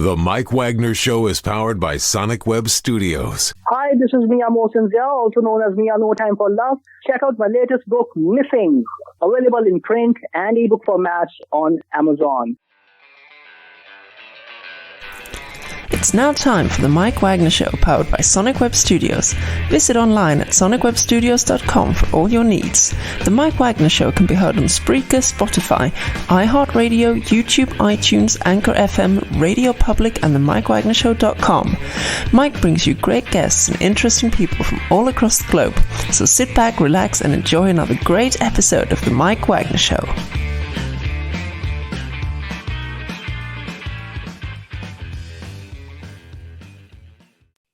The Mike Wagner Show is powered by Sonic Web Studios. Hi, this is Mia Mosinzia, also known as Mia No Time for Love. Check out my latest book, Missing, available in print and ebook formats on Amazon. It's now time for the Mike Wagner Show, powered by Sonic Web Studios. Visit online at sonicwebstudios.com for all your needs. The Mike Wagner Show can be heard on Spreaker, Spotify, iHeartRadio, YouTube, iTunes, Anchor FM, Radio Public, and the MikeWagnerShow.com. Mike brings you great guests and interesting people from all across the globe. So sit back, relax, and enjoy another great episode of the Mike Wagner Show.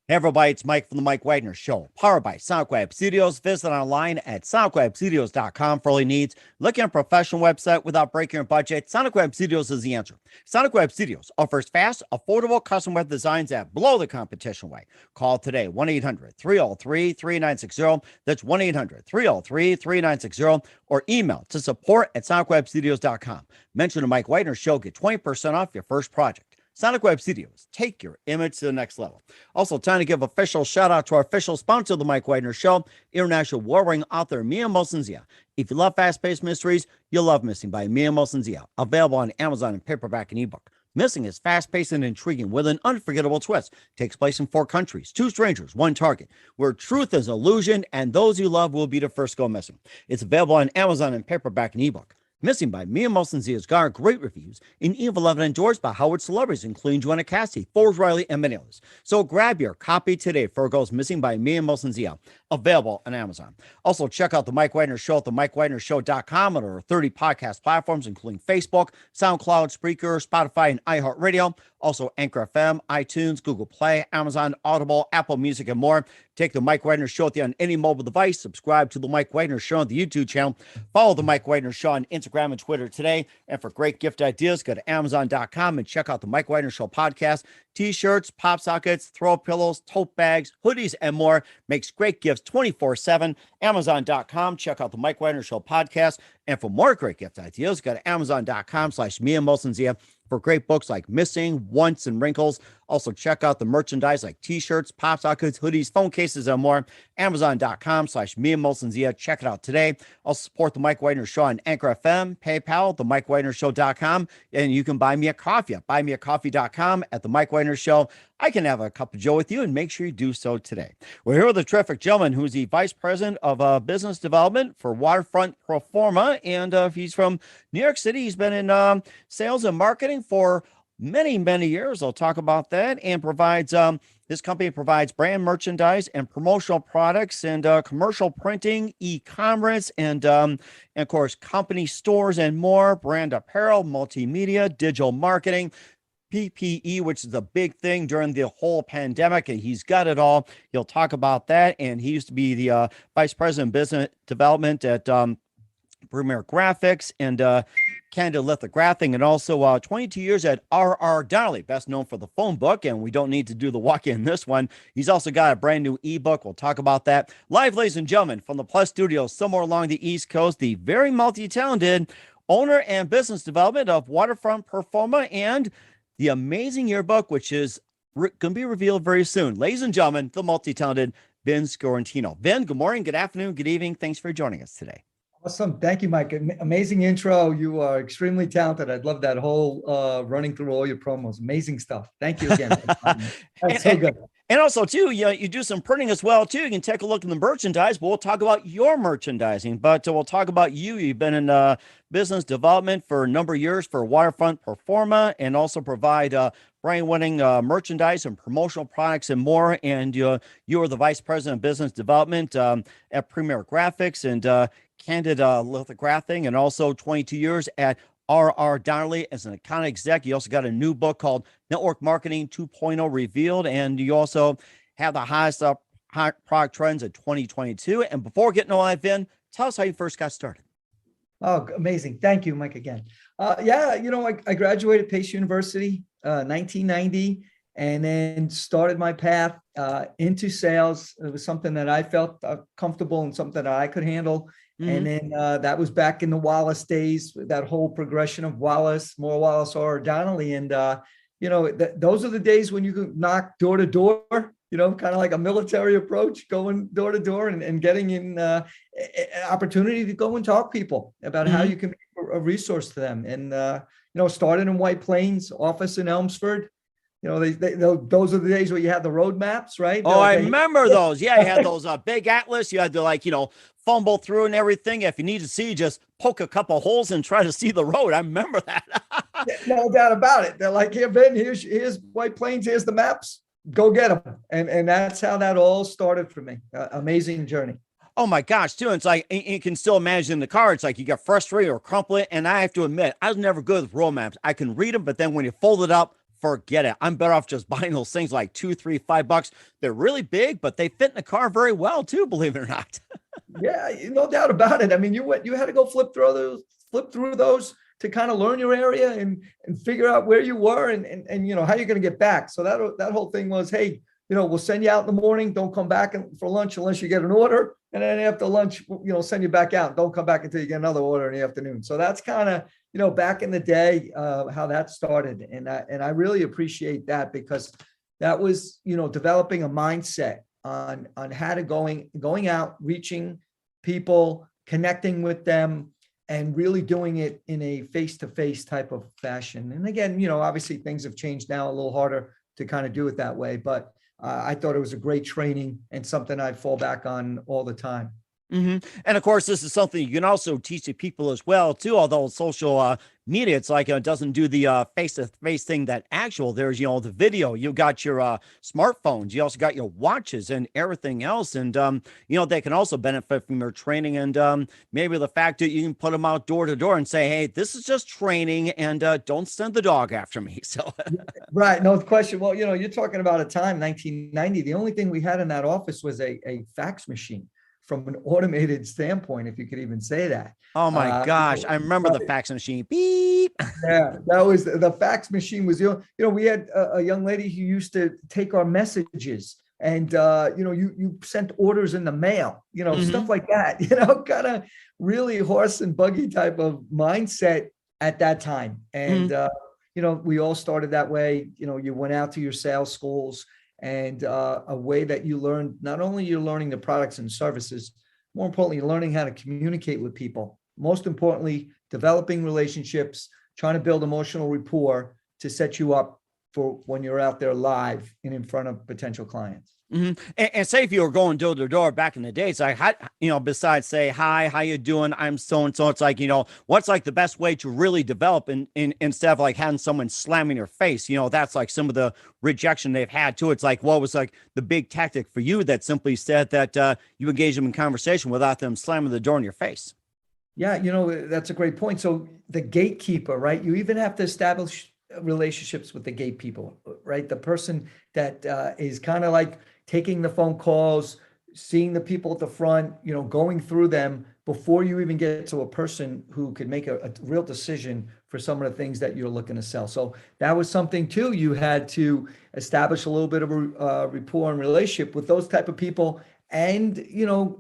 Hey everybody, it's Mike from the Mike Wagner Show, powered by Sonic Web Studios. Visit online at sonicwebstudios.com for all your needs. Looking at a professional website without breaking your budget? Sonic Web Studios is the answer. Sonic Web Studios offers fast, affordable custom web designs that blow the competition away. Call today, 1-800-303-3960. That's 1-800-303-3960. Or email to support@sonicwebstudios.com. Mention the Mike Wagner Show, get 20% off your first project. Sonic Web Studios, take your image to the next level. Also, time to give official shout out to our official sponsor of the Mike Wagner Show, international warring author Mia Mosinzia. If you love fast-paced mysteries, you'll love Missing by Mia Mosinzia, available on Amazon in paperback and ebook. Missing is fast-paced and intriguing with an unforgettable twist. Takes place in 4 countries, 2 strangers, 1 target, where truth is illusion and those you love will be the first to go missing. It's available on Amazon in paperback and ebook. Missing by Mia Mosinzia has garnered great reviews and even loved and endorsed by Howard celebrities, including Joanna Cassidy, Forbes Riley, and many others. So grab your copy today for Goes Missing by Mia Mosinzia, available on Amazon. Also, check out the Mike Wagner Show at themikewagnershow.com and our 30 podcast platforms, including Facebook, SoundCloud, Spreaker, Spotify, and iHeartRadio. Also, Anchor FM, iTunes, Google Play, Amazon, Audible, Apple Music, and more. Take the Mike Wagner Show on any mobile device. Subscribe to the Mike Wagner Show on the YouTube channel. Follow the Mike Wagner Show on Instagram and Twitter today. And for great gift ideas, go to Amazon.com and check out the Mike Wagner Show podcast. T-shirts, pop sockets, throw pillows, tote bags, hoodies, and more. Makes great gifts 24/7. Amazon.com. Check out the Mike Wagner Show podcast. And for more great gift ideas, go to Amazon.com/Mia Mosinzia for great books like Missing, Once, and Wrinkles. Also, check out the merchandise like T-shirts, pop sockets, hoodies, phone cases, and more. Amazon.com/Mia Mosinzia. Check it out today. Also, support the Mike Wagner Show on Anchor FM, PayPal, themikewagnershow.com, and you can buy me a coffee at buymeacoffee.com at the Mike Wagner Show. I can have a cup of joe with you, and make sure you do so today. We're here with a terrific gentleman who's the Vice President of Business Development for Waterfront Proforma, and he's from New York City. He's been in sales and marketing for many, many years. I'll talk about that, and provides this company provides brand merchandise and promotional products and commercial printing, e-commerce, and of course, company stores and more, brand apparel, multimedia, digital marketing, PPE, which is a big thing during the whole pandemic, and he's got it all. He'll talk about that, and he used to be the Vice President of Business Development at Premier Graphics and Canada Lithographing, and also 22 years at R.R. Donnelley, best known for the phone book, and we don't need to do the walk-in this one. He's also got a brand new ebook. We'll talk about that. Live, ladies and gentlemen, from the Plus Studios somewhere along the East Coast, the very multi-talented owner and business development of Waterfront Proforma and the amazing yearbook, which is going to be revealed very soon. Ladies and gentlemen, the multi-talented Vin Sciortino. Vin, good morning, good afternoon, good evening. Thanks for joining us today. Awesome. Thank you, Mike. Amazing intro. You are extremely talented. I'd love that whole running through all your promos. Amazing stuff. Thank you again. That's so good. And also, too, you do some printing as well, too. You can take a look at the merchandise, but we'll talk about your merchandising. But we'll talk about you. You've been in business development for a number of years for Waterfront Proforma, and also provide brand-winning merchandise and promotional products and more. And you are the Vice President of Business Development at Premier Graphics and Candid Lithographing, and also 22 years at R.R. Donnelley as an account exec. You also got a new book called Network Marketing 2.0 Revealed, and you also have the highest product trends of 2022. And before getting all that, Vin, tell us how you first got started. Oh, amazing. Thank you, Mike, again. I graduated Pace University 1990, and then started my path into sales. It was something that I felt comfortable and something that I could handle. Mm-hmm. And then that was back in the Wallace days, that whole progression of Wallace, more Wallace or Donnelley. And those are the days when you can knock door to door, kind of like a military approach, going door to door and getting in an opportunity to go and talk to people about how you can be a resource to them. And, started in White Plains, office in Elmsford. Those are the days where you had the road maps, right? Oh, I remember those. Yeah, you had those big atlas. You had to fumble through and everything. If you need to see, just poke a couple holes and try to see the road. I remember that. No doubt about it. They're like, here, Ben, here's White Plains. Here's the maps. Go get them. And that's how that all started for me. Amazing journey. Oh my gosh, too. It's like, you can still imagine in the car. It's like you get frustrated or crumple it. And I have to admit, I was never good with road maps. I can read them, but then when you fold it up, forget it. I'm better off just buying those things like $2, $3, $5. They're really big, but they fit in the car very well too, believe it or not. Yeah, no doubt about it. I mean, you had to go flip through those to kind of learn your area and figure out where you were and how you're going to get back. So that whole thing was, hey, we'll send you out in the morning. Don't come back for lunch unless you get an order. And then after lunch, send you back out. Don't come back until you get another order in the afternoon. So that's kind of, back in the day, how that started. And I really appreciate that, because that was, developing a mindset on how to going out, reaching people, connecting with them, and really doing it in a face-to-face type of fashion. And again, obviously things have changed now, a little harder to kind of do it that way, but I thought it was a great training and something I fall back on all the time. And of course, this is something you can also teach the people as well, too. Although social media, it's like it doesn't do the face-to-face thing that actual. There's, the video. You got your smartphones. You also got your watches and everything else. And, they can also benefit from your training. And maybe the fact that you can put them out door to door and say, hey, this is just training, and don't send the dog after me. So, right. No question. Well, you're talking about a time, 1990. The only thing we had in that office was a fax machine. From an automated standpoint, if you could even say that. Oh my gosh. I remember the fax machine. Beep. Yeah, that was the fax machine was, we had a young lady who used to take our messages and, you sent orders in the mail, stuff like that, kind of really horse and buggy type of mindset at that time. And, we all started that way. You went out to your sales schools, and a way that you learn, not only you're learning the products and services, more importantly, you're learning how to communicate with people. Most importantly, developing relationships, trying to build emotional rapport to set you up for when you're out there live and in front of potential clients. And say if you were going door to door back in the day, it's like, besides say, hi, how you doing? I'm so-and-so. It's like, what's like the best way to really develop instead of like having someone slam in your face, that's like some of the rejection they've had too. It's like, what was like the big tactic for you that simply said that you engage them in conversation without them slamming the door in your face? Yeah. That's a great point. So the gatekeeper, right? You even have to establish relationships with the gate people, right? The person that is kind of like taking the phone calls, seeing the people at the front, going through them before you even get to a person who could make a real decision for some of the things that you're looking to sell. So that was something too. You had to establish a little bit of a rapport and relationship with those type of people. And,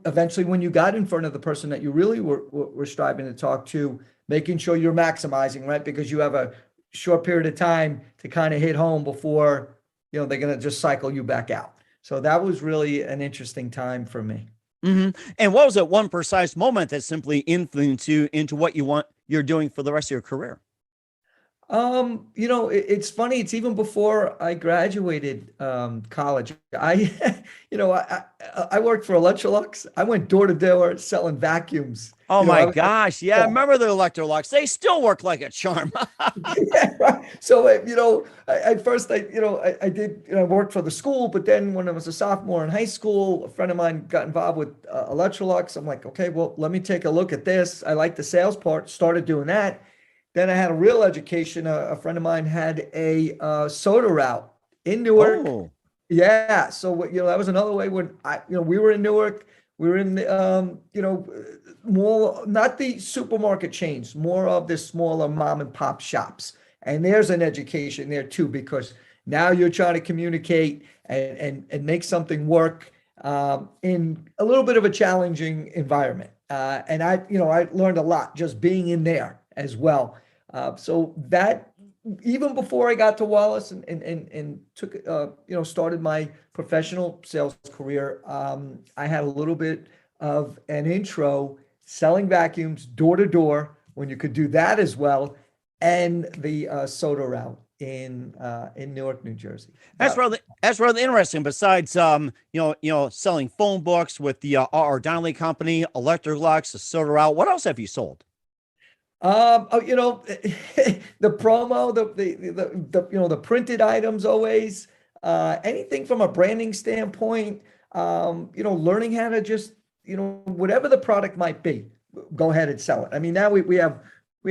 eventually when you got in front of the person that you really were striving to talk to, making sure you're maximizing, right? Because you have a short period of time to kind of hit home before, they're going to just cycle you back out. So that was really an interesting time for me. And what was that one precise moment that simply influenced you into what you're doing for the rest of your career? It's funny. It's even before I graduated college. I worked for Electrolux. I went door to door selling vacuums. Oh my gosh. Yeah. I remember the Electrolux. They still work like a charm. Yeah, right. So, at first I worked for the school, but then when I was a sophomore in high school, a friend of mine got involved with Electrolux. I'm like, okay, well, let me take a look at this. I like the sales part, started doing that. Then I had a real education. A friend of mine had a soda route in Newark. Oh. Yeah. So, that was another way when we were in Newark, we were in the, more, not the supermarket chains, more of the smaller mom and pop shops. And there's an education there too, because now you're trying to communicate and make something work in a little bit of a challenging environment. And I learned a lot just being in there as well. So that even before I got to Wallace and took, started my professional sales career, I had a little bit of an intro selling vacuums door to door when you could do that as well, and the soda route in Newark, New Jersey. That's rather interesting. Besides, selling phone books with the R. Donnelly Company, Electrolux, the soda route. What else have you sold? The promo, the printed items always, anything from a branding standpoint, learning how to just, whatever the product might be, go ahead and sell it. I mean, now we have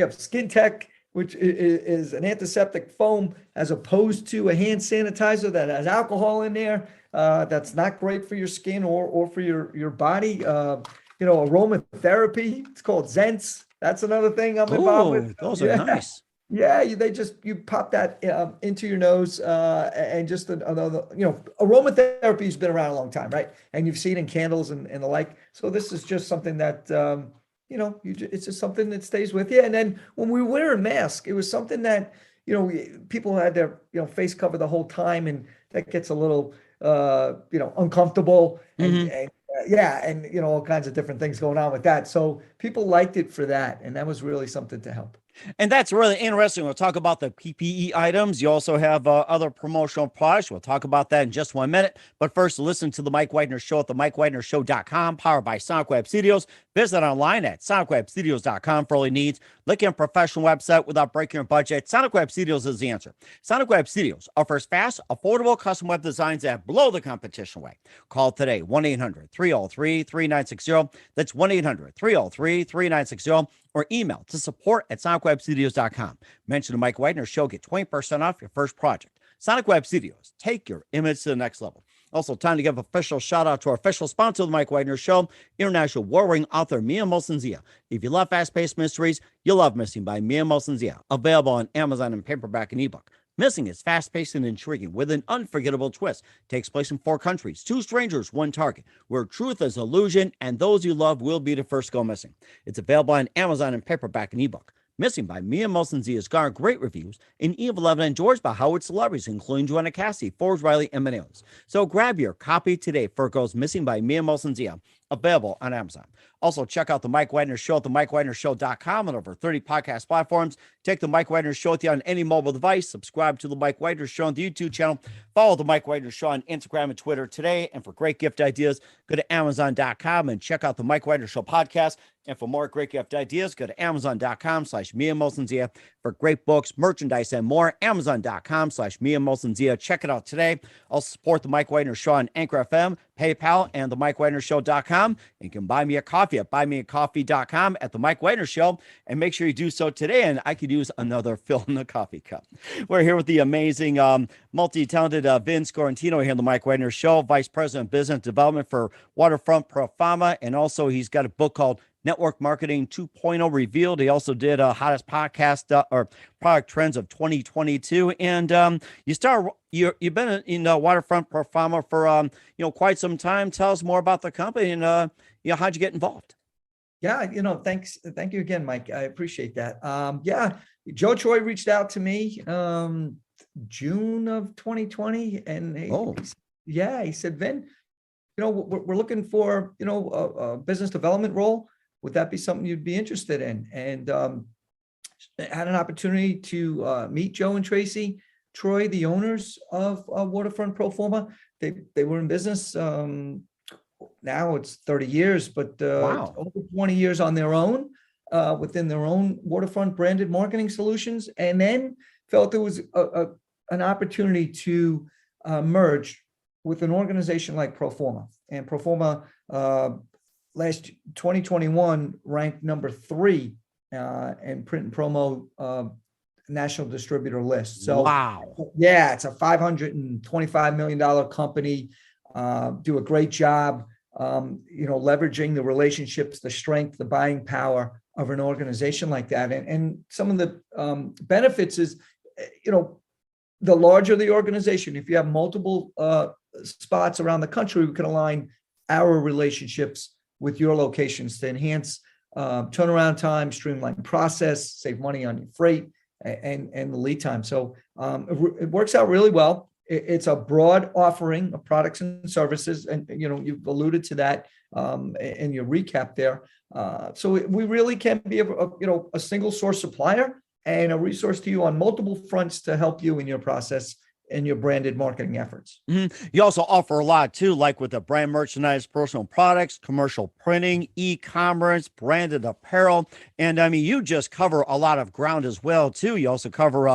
Skin Tech, which is an antiseptic foam as opposed to a hand sanitizer that has alcohol in there. That's not great for your skin or for your body. Aromatherapy, it's called Zents. That's another thing I'm involved with. Those are nice. Yeah, you pop that into your nose, and just another, aromatherapy has been around a long time, right? And you've seen in candles and the like. So this is just something that, it's just something that stays with you. And then when we wear a mask, it was something that, people had their, face covered the whole time, and that gets a little, uncomfortable. And all kinds of different things going on with that. So people liked it for that. And that was really something to help. And that's really interesting. We'll talk about the PPE items. You also have other promotional products. We'll talk about that in just 1 minute. But first, listen to the Mike Wagner Show at the MikeWagnerShow.com, powered by Sonic Web Studios. Visit online at SonicWebStudios.com for all your needs. Look at a professional website without breaking your budget. Sonic Web Studios is the answer. Sonic Web Studios offers fast, affordable custom web designs that blow the competition away. Call today, 1-800-303-3960. That's 1-800-303-3960. Or email to support@sonicwebstudios.com. Mention the Mike Wagner Show. Get 20% off your first project. Sonic Web Studios. Take your image to the next level. Also, time to give official shout out to our official sponsor of the Mike Wagner Show, international warring author Mia Molson-Zia. If you love fast-paced mysteries, you'll love Missing by Mia Molson-Zia. Available on Amazon in paperback and ebook. Missing is fast-paced and intriguing with an unforgettable twist. Takes place in 4 countries, 2 strangers, 1 target, where truth is illusion and those you love will be the first to go missing. It's available on Amazon in paperback and ebook. Missing by Mia Molson-Zia has garnered great reviews, and even endorsed by Howard celebrities, including Joanna Cassidy, Forbes Riley, and many others. So grab your copy today for it goes Missing by Mia Molson-Zia, available on Amazon. Also, check out the Mike Wagner Show at the MikeWagnerShow.com and over 30 podcast platforms. Take the Mike Wagner Show with you on any mobile device. Subscribe to the Mike Wagner Show on the YouTube channel. Follow the Mike Wagner Show on Instagram and Twitter today. And for great gift ideas, go to Amazon.com and check out the Mike Wagner Show podcast. And for more great gift ideas, go to Amazon.com/Mia Molson-Zia for great books, merchandise, and more. Amazon.com/Mia Molson-Zia. Check it out today. Also support the Mike Wagner Show on Anchor FM, PayPal, and the MikeWagnerShow.com. And you can buy me a coffee at buymeacoffee.com at the Mike Wagner Show. And make sure you do so today, and I could use another fill in the coffee cup. We're here with the amazing, multi-talented Vin Sciortino here on the Mike Wagner Show, Vice President of Business Development for Waterfront Pro Pharma. And also he's got a book called Network Marketing 2.0 Revealed. He also did hottest podcast or product trends of 2022. And you've been in Waterfront Pro Pharma for quite some time. Tell us more about the company and how'd you get involved? Yeah, thanks. Thank you again, Mike. I appreciate that. Joe Troy reached out to me June of 2020, and he said, Vin, we're looking for a business development role. Would that be something you'd be interested in? And had an opportunity to meet Joe and Tracy Troy, the owners of Waterfront Pro Pharma. They were in business. Now it's 30 years, but wow. Over 20 years on their own, within their own Waterfront branded marketing solutions, and then felt there was an opportunity to merge with an organization like Pro Pharma. And Pro Pharma last 2021 ranked number 3 in print and promo national distributor list. So wow. Yeah, it's a $525 million company. Do a great job, leveraging the relationships, the strength, the buying power of an organization like that. And some of the benefits is, the larger the organization, if you have multiple spots around the country, we can align our relationships with your locations to enhance turnaround time, streamline process, save money on your freight, and the lead time. So it works out really well. It's a broad offering of products and services, and you've alluded to that in your recap there. So we really can be a single source supplier and a resource to you on multiple fronts to help you in your process and your branded marketing efforts. Mm-hmm. You also offer a lot too, like with the brand merchandise, personal products, commercial printing, e-commerce, branded apparel. And I mean, you just cover a lot of ground as well too. You also cover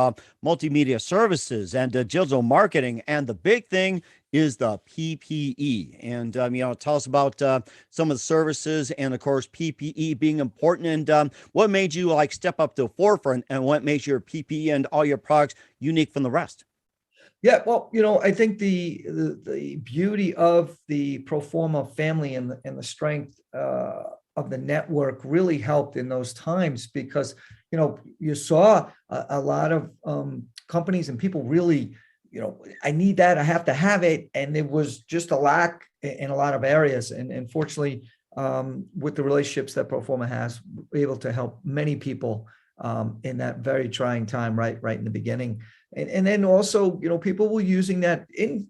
multimedia services and digital marketing. And the big thing is the PPE. And, tell us about some of the services and, of course, PPE being important. And what made you step up to the forefront, and what makes your PPE and all your products unique from the rest? Yeah, well, I think the beauty of the Proforma family and the strength of the network really helped in those times, because you saw a lot of companies and people really, I need that, I have to have it, and there was just a lack in a lot of areas. And fortunately, with the relationships that Proforma has, we're able to help many people in that very trying time, right in the beginning. And then also, people were using that in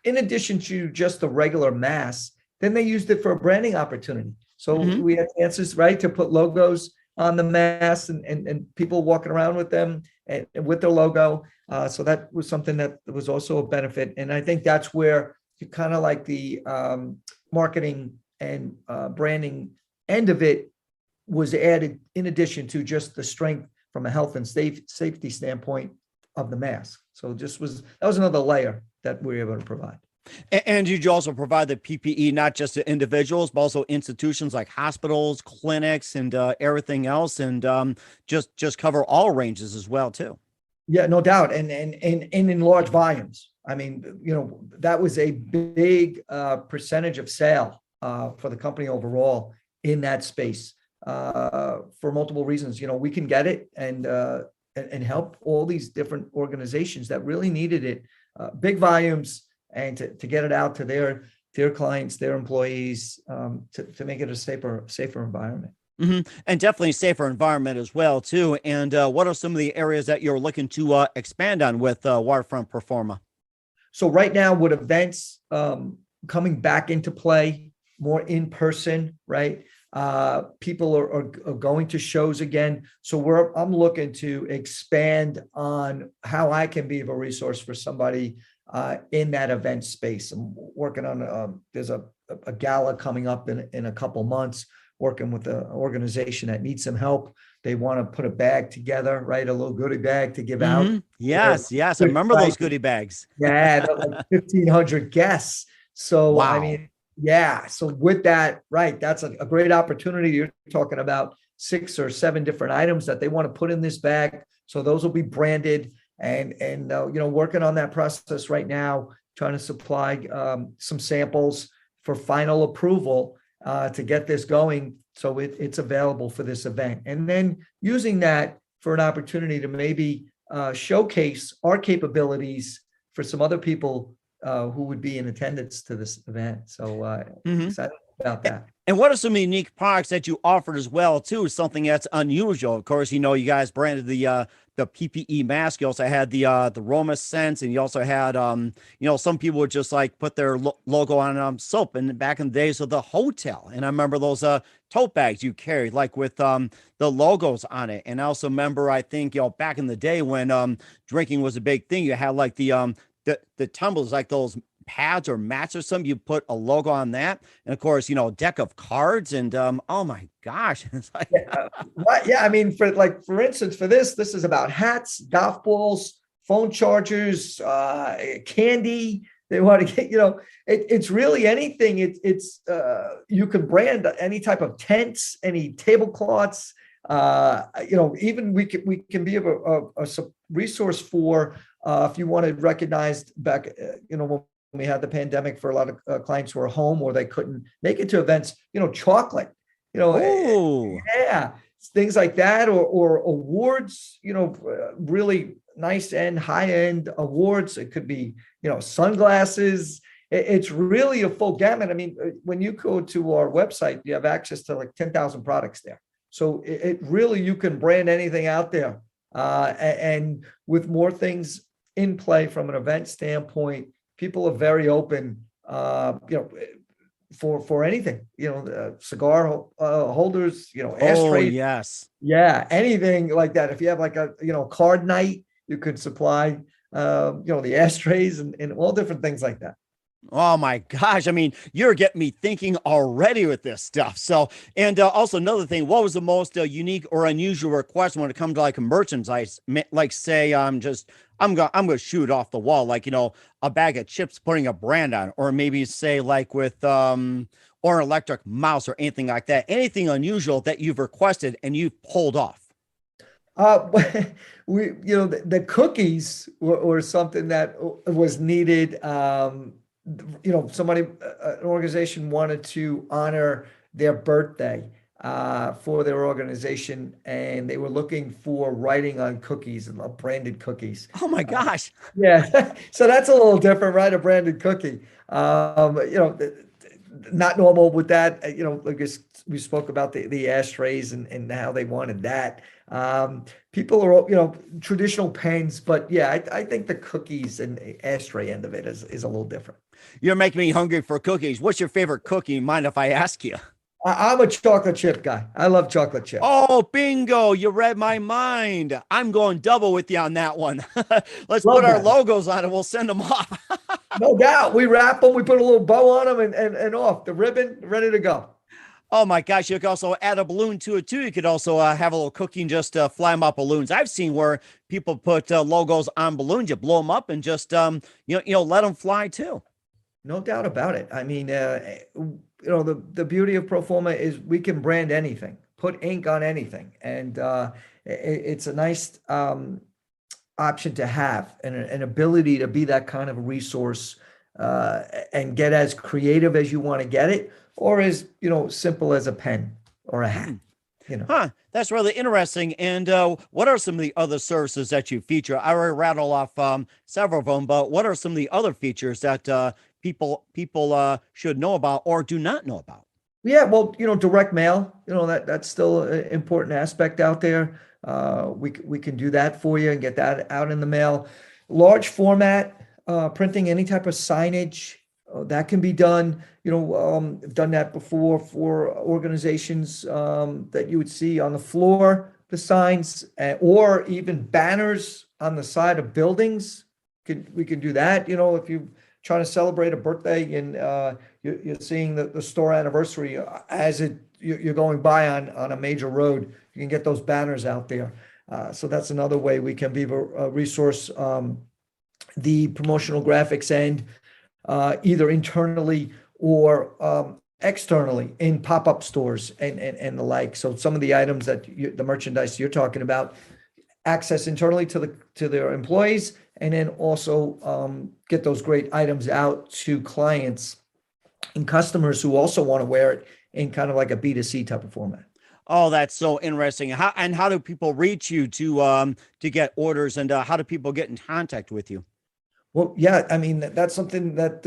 addition to just the regular mask, then they used it for a branding opportunity. So we had chances, right, to put logos on the masks and people walking around with them and with their logo. So that was something that was also a benefit. And I think that's where you kind of like the marketing and branding end of it was added, in addition to just the strength from a health and safety standpoint of the mask. So that was another layer that we were able to provide. And you also provide the PPE not just to individuals, but also institutions like hospitals, clinics, and everything else, and just cover all ranges as well too. Yeah, no doubt, and in large volumes. I mean, that was a big percentage of sale for the company overall in that space for multiple reasons. We can get it and help all these different organizations that really needed it, big volumes, and to get it out to their clients, their employees, to make it a safer environment. Mm-hmm. And definitely a safer environment as well too. And what are some of the areas that you're looking to expand on with Waterfront Proforma? So right now, with events coming back into play, more in person, right? People are going to shows again. So I'm looking to expand on how I can be of a resource for somebody in that event space. I'm working on there's a gala coming up in a couple months, working with an organization that needs some help. They want to put a bag together, right? A little goodie bag to give out. Yes. I remember those goodie bags. Yeah, like 1,500 guests. So, wow. I mean, yeah. So with that, right, that's a great opportunity. You're talking about 6 or 7 different items that they want to put in this bag. So those will be branded and working on that process right now, trying to supply some samples for final approval to get this going. So it's available for this event. And then using that for an opportunity to maybe showcase our capabilities for some other people who would be in attendance to this event. So excited about that. And what are some unique products that you offered as well too? Something that's unusual. Of course, you guys branded the PPE mask. You also had the Roma scents, and you also had some people would just put their logo on soap. And back in the days of the hotel, and I remember those tote bags you carried with the logos on it. And I also remember, I think back in the day when drinking was a big thing, you had the tumblers, those pads or mats or something, you put a logo on that, and of course a deck of cards, and oh my gosh. It's I mean, for instance, for this is about hats, golf balls, phone chargers, candy. They want to get it's really anything. It's you can brand any type of tents, any tablecloths. Even we can be a resource for if you wanted recognized back when we had the pandemic, for a lot of clients who are home or they couldn't make it to events, chocolate, things like that, or awards, really nice and high end awards. It could be, sunglasses. It's really a full gamut. I mean, when you go to our website, you have access to 10,000 products there. So it really, you can brand anything out there And with more things in play from an event standpoint, people are very open, for anything, cigar holders, ashtrays. Oh, yes. Yeah, anything like that. If you have like a, card night, you could supply, the ashtrays and all different things like that. Oh my gosh. I mean, you're getting me thinking already with this stuff. So, and also another thing, what was the most unique or unusual request when it comes to like merchandise? Like say, I'm going to shoot off the wall, like, a bag of chips, putting a brand on, or maybe say like with, or an electric mouse or anything like that, anything unusual that you've requested and you've pulled off. The cookies were something that was needed. Somebody, an organization wanted to honor their birthday for their organization, and they were looking for writing on cookies and branded cookies. Oh my gosh. Yeah. So that's a little different, right? A branded cookie. Not normal with that. Like we spoke about the ashtrays and how they wanted that. People are, traditional pens, but yeah, I think the cookies and the ashtray end of it is a little different. You're making me hungry for cookies. What's your favorite cookie? Mind if I ask you? I'm a chocolate chip guy. I love chocolate chip. Oh, bingo. You read my mind. I'm going double with you on that one. Let's put our logos on it. We'll send them off. No doubt. We wrap them. We put a little bow on them and off the ribbon, ready to go. Oh my gosh. You could also add a balloon to it too. You could also have a little cookie and just fly them up balloons. I've seen where people put logos on balloons. You blow them up and just, let them fly too. No doubt about it. I mean, the beauty of Proforma is we can brand anything, put ink on anything. And it's a nice option to have, and an ability to be that kind of resource and get as creative as you want to get it, or as, simple as a pen or a hat. That's really interesting. And what are some of the other services that you feature? I already rattle off several of them, but what are some of the other features that people should know about or do not know about? Yeah, well, direct mail, that's still an important aspect out there. We can do that for you and get that out in the mail. Large format, printing any type of signage, that can be done. I've done that before for organizations that you would see on the floor, the signs, or even banners on the side of buildings. We can do that. If you trying to celebrate a birthday and you're seeing the store anniversary as you're going by on a major road, you can get those banners out there. So that's another way we can be a resource. The promotional graphics end, either internally or externally in pop-up stores and the like. So some of the items the merchandise you're talking about, access internally to their employees, and then also get those great items out to clients and customers who also want to wear it in kind of like a B2C type of format. Oh, that's so interesting. How do people reach you to get orders, and how do people get in contact with you? Well, yeah, I mean, that's something that,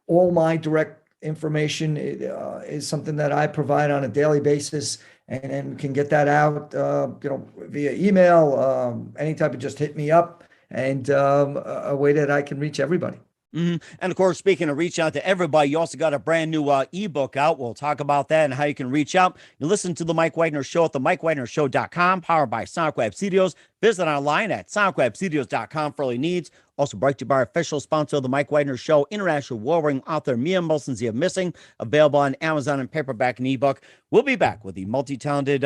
all my direct information is something that I provide on a daily basis, and can get that out, via email, any type of, just hit me up, and a way that I can reach everybody. Mm-hmm. And of course, speaking of reach out to everybody, you also got a brand new ebook out. We'll talk about that and how you can reach out. You listen to the Mike Wagner Show at the MikeWagnerShow.com, powered by Sonic Web Studios. Visit online at SonicWebStudios.com for all your needs. Also brought to you by our official sponsor of the Mike Wagner Show, international award-winning author Mia Molson's of Missing, available on Amazon and paperback and ebook. We'll be back with the multi-talented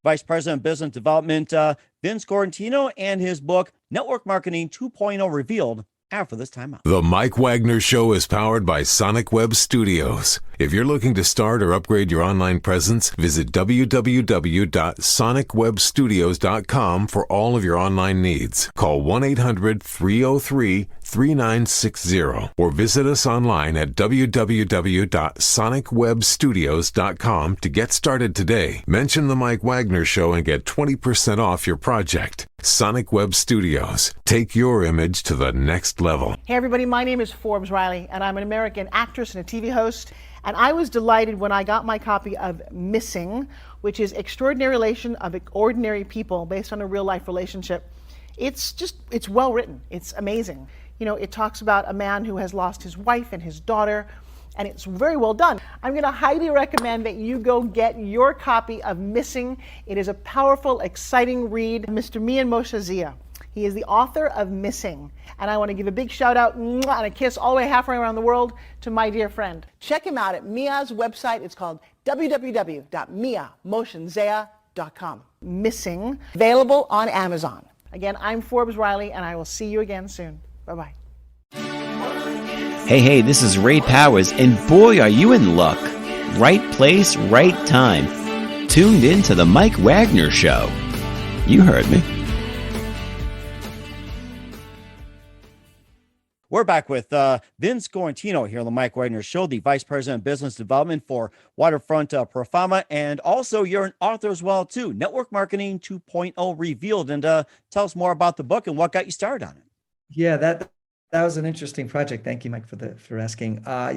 Vice President of Business Development, Vin Sciortino, and his book, Network Marketing 2.0 Revealed, after this time out. The Mike Wagner Show is powered by Sonic Web Studios. If you're looking to start or upgrade your online presence, visit www.sonicwebstudios.com for all of your online needs. Call 1-800-303-3960 or visit us online at www.sonicwebstudios.com to get started today. Mention the Mike Wagner Show and get 20% off your project. Sonic Web Studios. Take your image to the next level. Hey everybody, my name is Forbes Riley, and I'm an American actress and a TV host. And I was delighted when I got my copy of Missing, which is Extraordinary Relation of Ordinary People based on a real life relationship. It's well written. It's amazing. It talks about a man who has lost his wife and his daughter, and it's very well done. I'm going to highly recommend that you go get your copy of Missing. It is a powerful, exciting read. Mr. Mian Moshe Zia. He is the author of Missing. And I want to give a big shout out and a kiss all the way halfway around the world to my dear friend. Check him out at Mia's website. It's called www.miamotionsea.com. Missing, available on Amazon. Again, I'm Forbes Riley, and I will see you again soon. Bye-bye. Hey, this is Ray Powers, and boy, are you in luck. Right place, right time. Tuned in to The Mike Wagner Show. You heard me. We're back with Vin Sciortino here on The Mike Wagner Show, the Vice President of Business Development for Waterfront Profama, and also you're an author as well, too. Network Marketing 2.0 Revealed, and tell us more about the book and what got you started on it. Yeah, that was an interesting project. Thank you, Mike, for asking. I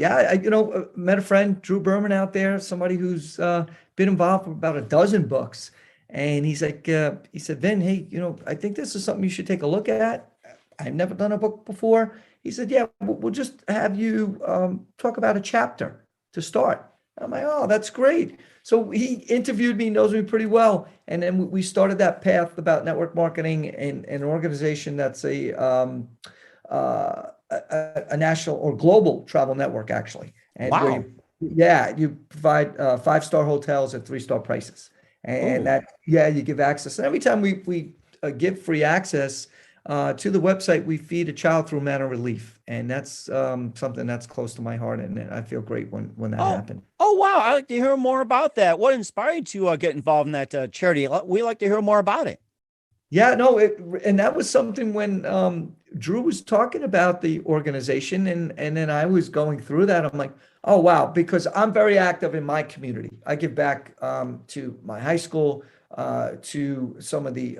met a friend, Drew Berman, out there, somebody who's been involved with about a dozen books. And he's like, he said, Vin, hey, I think this is something you should take a look at. I've never done a book before. He said, yeah, we'll just have you talk about a chapter to start. I'm like, oh, that's great. So he interviewed me, knows me pretty well. And then we started that path about network marketing and an organization that's a national or global travel network, actually. And wow. You provide 5-star hotels at 3-star prices. And you give access. And every time we give free access to the website, we feed a child through Manor Relief. And that's something that's close to my heart. And I feel great when that happened. Oh, wow. I'd like to hear more about that. What inspired you to get involved in that charity? We like to hear more about it. Yeah, no, and that was something when Drew was talking about the organization, and then I was going through that. I'm like, oh, wow, because I'm very active in my community. I give back to my high school, to some of the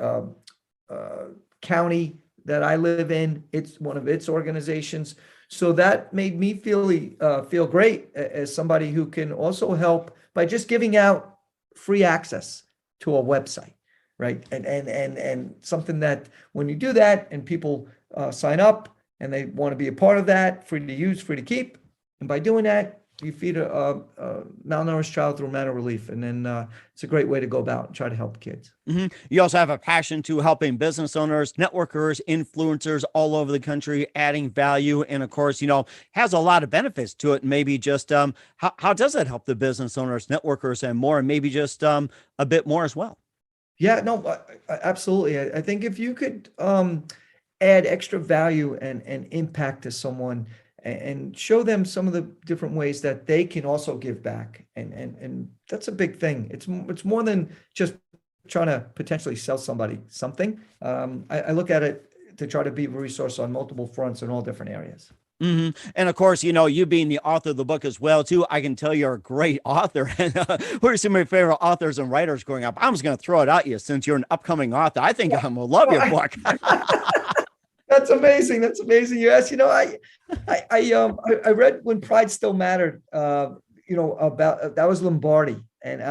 county that I live in. It's one of its organizations. So that made me feel great as somebody who can also help by just giving out free access to a website. Right. And something that when you do that and people sign up and they want to be a part of that, free to use, free to keep. And by doing that, you feed a malnourished child through Manor Relief. And then it's a great way to go about and try to help kids. Mm-hmm. You also have a passion to helping business owners, networkers, influencers all over the country, adding value. And of course, has a lot of benefits to it. Maybe just how does it help the business owners, networkers, and more, and maybe just a bit more as well? Yeah, no, absolutely. I think if you could add extra value and impact to someone and show them some of the different ways that they can also give back. And that's a big thing. It's more than just trying to potentially sell somebody something. I look at it to try to be a resource on multiple fronts in all different areas. Mm-hmm. And of course, you being the author of the book as well, too, I can tell you're a great author. And who are some of my favorite authors and writers growing up? I'm just going to throw it at you since you're an upcoming author. I think I'm going to love your book. That's amazing. That's amazing. Yes. I read When Pride Still Mattered, about that was Lombardi. And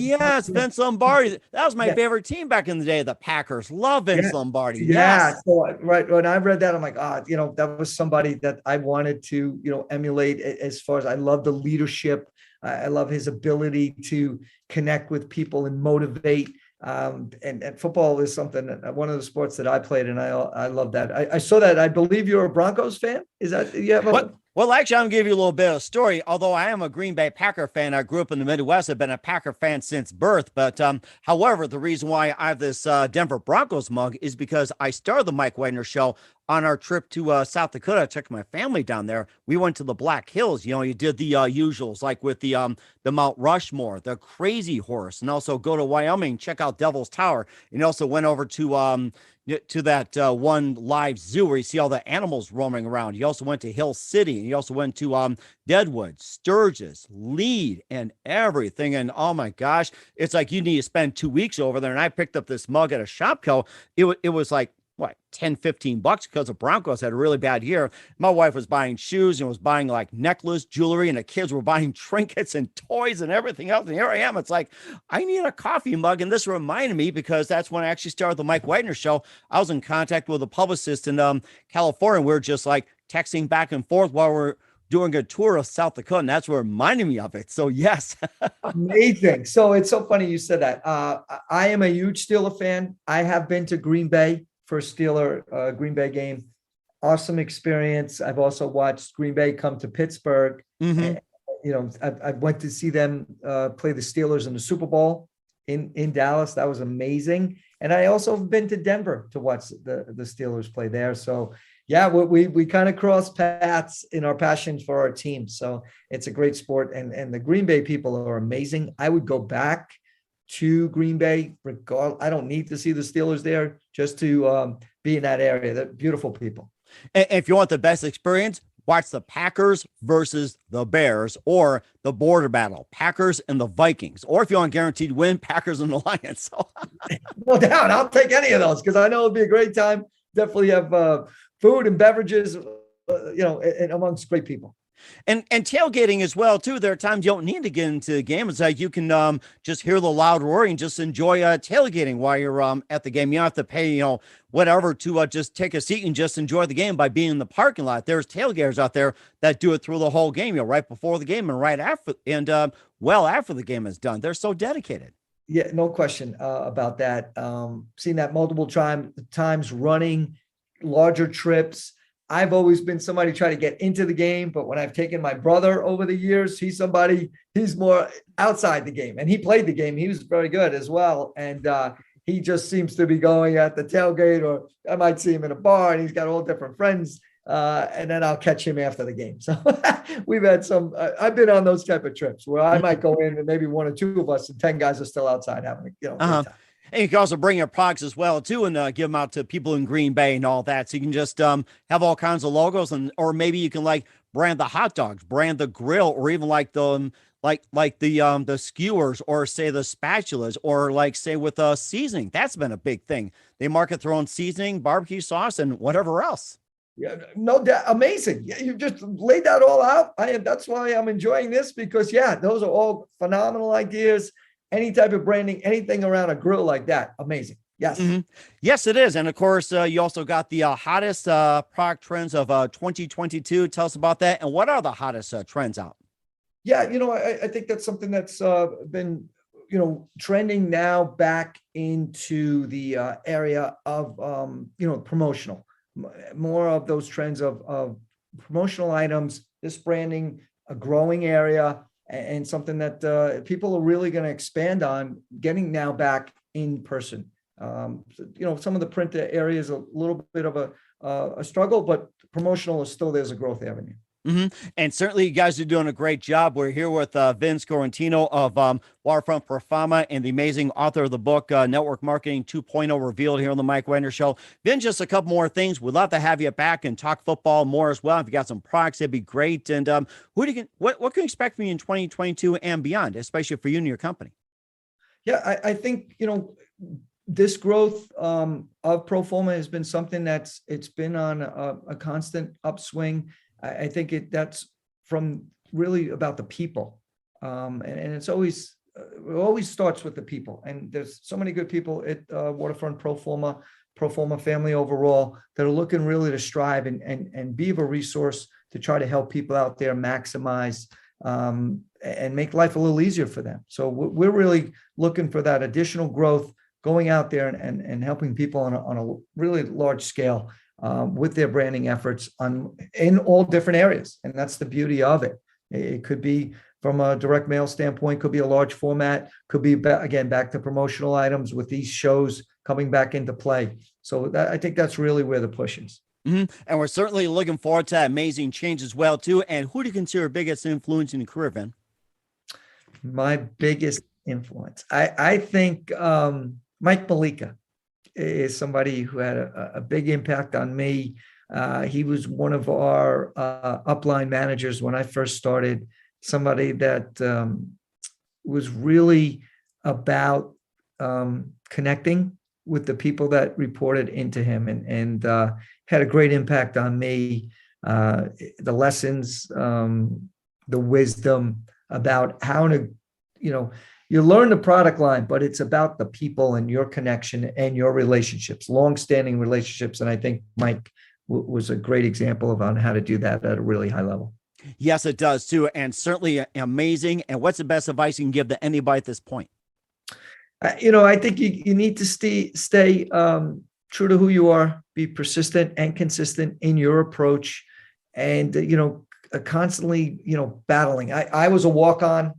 yes, Vince Lombardi. That was my favorite team back in the day, the Packers. Love Vince Lombardi. Yeah. Yes. So, right. When I read that, I'm like, that was somebody that I wanted to, emulate as far as I love the leadership. I love his ability to connect with people and motivate. And football is something, one of the sports that I played, and I love that. I saw that. I believe you're a Broncos fan. Is that what? Well, actually, I'm going to give you a little bit of a story. Although I am a Green Bay Packer fan, I grew up in the Midwest. I've been a Packer fan since birth. But however, the reason why I have this Denver Broncos mug is because I started the Mike Wagner Show on our trip to South Dakota. I took my family down there. We went to the Black Hills. You did the usuals, like with the Mount Rushmore, the Crazy Horse, and also go to Wyoming, check out Devil's Tower. And also went over to that one live zoo where you see all the animals roaming around. You also went to Hill City, and you also went to Deadwood, Sturgis, Lead, and everything. And oh my gosh, it's like you need to spend 2 weeks over there. And I picked up this mug at a Shopko. It was like what, 10, $15 because the Broncos had a really bad year. My wife was buying shoes and was buying like necklace, jewelry, and the kids were buying trinkets and toys and everything else. And here I am. It's like, I need a coffee mug. And this reminded me, because that's when I actually started the Mike Wagner Show. I was in contact with a publicist in California. We were just like texting back and forth while we're doing a tour of South Dakota, and that's what reminded me of it. So yes. Amazing. So it's so funny you said that. I am a huge Steeler fan. I have been to Green Bay for a Steeler Green Bay game. Awesome experience. I've also watched Green Bay come to Pittsburgh. And, I went to see them play the Steelers in the Super Bowl in Dallas. That was amazing. And I also have been to Denver to watch the Steelers play there. So yeah, we kind of cross paths in our passion for our team. So it's a great sport. And the Green Bay people are amazing. I would go back to Green Bay. I don't need to see the Steelers there, just to be in that area. They're beautiful people. And if you want the best experience, watch the Packers versus the Bears, or the border battle, Packers and the Vikings. Or if you want guaranteed win, Packers and the Lions. So no doubt, I'll take any of those, because I know it'll be a great time. Definitely have food and beverages, and amongst great people. And tailgating as well, too. There are times you don't need to get into the game. It's like you can just hear the loud roaring and just enjoy tailgating while you're at the game. You don't have to pay, whatever to just take a seat and just enjoy the game by being in the parking lot. There's tailgaters out there that do it through the whole game, right before the game and right after, and well after the game is done. They're so dedicated. Yeah, no question about that. Seen that multiple times, running larger trips. I've always been somebody try to get into the game, but when I've taken my brother over the years, he's more outside the game, and he played the game. He was very good as well. And he just seems to be going at the tailgate, or I might see him in a bar and he's got all different friends. And then I'll catch him after the game. So we've had I've been on those type of trips where I might go in and maybe one or two of us and 10 guys are still outside having a great time. And you can also bring your products as well, too, and give them out to people in Green Bay and all that. So you can just have all kinds of logos, or maybe you can brand the hot dogs, brand the grill, or even the skewers, or say the spatulas, or say with seasoning. That's been a big thing. They market their own seasoning, barbecue sauce, and whatever else. Yeah, no doubt. Amazing. Yeah, you've just laid that all out. That's why I'm enjoying this, because those are all phenomenal ideas. Any type of branding, anything around a grill like that. Amazing. Yes. Mm-hmm. Yes, it is. And of course, you also got the hottest product trends of 2022. Tell us about that. And what are the hottest trends out? Yeah, I think that's something that's been, trending now back into the area of, promotional. More of those trends of promotional items, this branding, a growing area, and something that people are really going to expand on, getting now back in person. Some of the print area is a little bit of a struggle, but promotional is still, there's a growth avenue. Mm-hmm. And certainly you guys are doing a great job. We're here with Vin Sciortino of Waterfront Pro Forma, and the amazing author of the book, Network Marketing 2.0 Revealed, here on the Mike Wagner Show. Vin, just a couple more things. We'd love to have you back and talk football more as well. If you got some products, it'd be great. And what can you expect from you in 2022 and beyond, especially for you and your company? Yeah, I think, this growth of Pro Forma has been something it's been on a constant upswing. I think that's from really about the people. And it's always, it always starts with the people. And there's so many good people at Waterfront Pro Forma family overall that are looking really to strive and be of a resource to try to help people out there maximize and make life a little easier for them. So we're really looking for that additional growth, going out there and helping people on a really large scale with their branding efforts in all different areas. And that's the beauty of it. It could be from a direct mail standpoint, could be a large format, could be back to promotional items with these shows coming back into play. So I think that's really where the push is. Mm-hmm. And we're certainly looking forward to that amazing change as well, too. And who do you consider your biggest influence in your career, Vin? My biggest influence, I think Mike Malika is somebody who had a big impact on me. He was one of our upline managers when I first started, somebody that was really about connecting with the people that reported into him, and had a great impact on me. The lessons, the wisdom about how to, you learn the product line, but it's about the people and your connection and your relationships, long-standing relationships. And I think Mike was a great example of on how to do that at a really high level. Yes, it does too. And certainly amazing. And what's the best advice you can give to anybody at this point? I think you need to stay true to who you are, be persistent and consistent in your approach, and, constantly, battling. I was a walk-on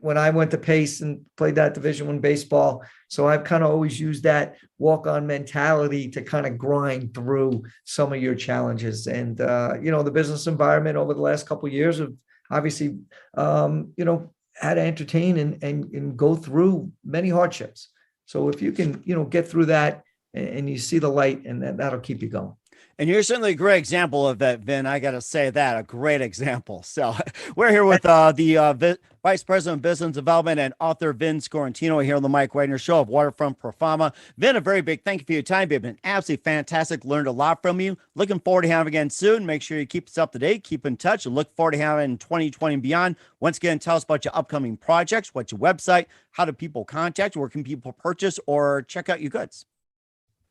when I went to Pace and played that Division I baseball. So I've kind of always used that walk-on mentality to kind of grind through some of your challenges. And, the business environment over the last couple of years have obviously, had to entertain and go through many hardships. So if you can, get through that and you see the light, and that'll keep you going. And you're certainly a great example of that, Vin. I got to say that, a great example. So we're here with the Vice President of Business Development and author Vin Sciortino here on the Mike Wagner Show of Waterfront Pro Fama. Vin, a very big thank you for your time. You've been absolutely fantastic. Learned a lot from you. Looking forward to having you again soon. Make sure you keep us up to date, keep in touch, and look forward to having in 2020 and beyond. Once again, tell us about your upcoming projects, what's your website, how do people contact you, where can people purchase or check out your goods?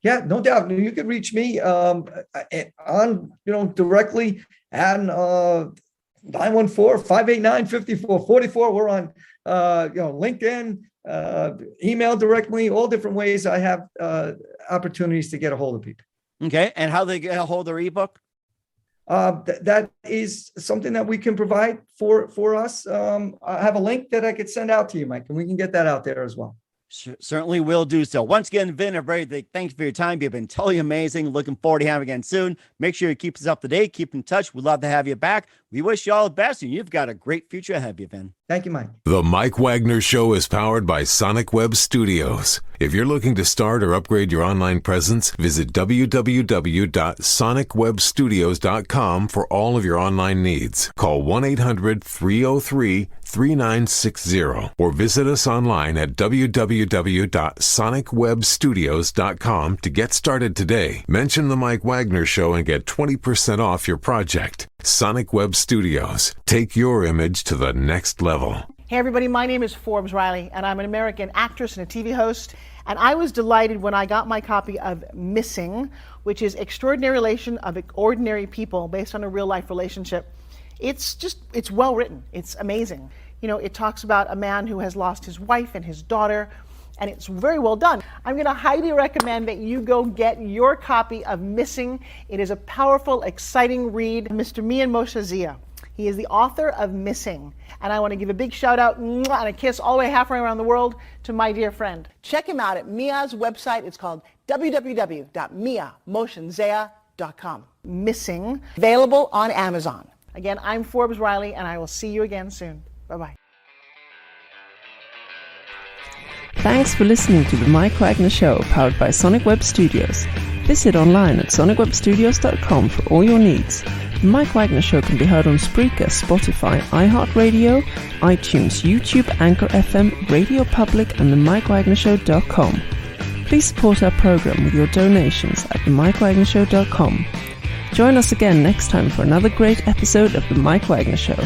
Yeah, no doubt. You can reach me on, directly at 914-589-5444. We're on, LinkedIn, email directly, all different ways. I have opportunities to get a hold of people. Okay. And how they get a hold of their ebook? That is something that we can provide for us. I have a link that I could send out to you, Mike, and we can get that out there as well. Certainly will do so. Once again, Vin, everybody, thanks for your time. You've been totally amazing. Looking forward to having you again soon. Make sure you keep us up to date. Keep in touch. We'd love to have you back. We wish you all the best, and you've got a great future ahead of you, Vin. Thank you, Mike. The Mike Wagner Show is powered by Sonic Web Studios. If you're looking to start or upgrade your online presence, visit www.sonicwebstudios.com for all of your online needs. Call 1-800-303-3960 or visit us online at www.sonicwebstudios.com to get started today. Mention the Mike Wagner Show and get 20% off your project. Sonic Web Studios. Take your image to the next level. Hey everybody, my name is Forbes Riley, and I'm an American actress and a TV host. And I was delighted when I got my copy of Missing, which is Extraordinary Relation of Ordinary People based on a real life relationship. It's well written. It's amazing. It talks about a man who has lost his wife and his daughter, and it's very well done. I'm going to highly recommend that you go get your copy of Missing. It is a powerful, exciting read. Mr. Mian Moshe Zia. He is the author of Missing. And I want to give a big shout out and a kiss all the way halfway around the world to my dear friend. Check him out at Mia's website. It's called www.miamoshenzea.com. Missing, available on Amazon. Again, I'm Forbes Riley, and I will see you again soon. Bye-bye. Thanks for listening to the Mike Wagner Show, powered by Sonic Web Studios. Visit online at sonicwebstudios.com for all your needs. The Mike Wagner Show can be heard on Spreaker, Spotify, iHeartRadio, iTunes, YouTube, Anchor FM, Radio Public, and themikewagnershow.com. Please support our program with your donations at themikewagnershow.com. Join us again next time for another great episode of The Mike Wagner Show.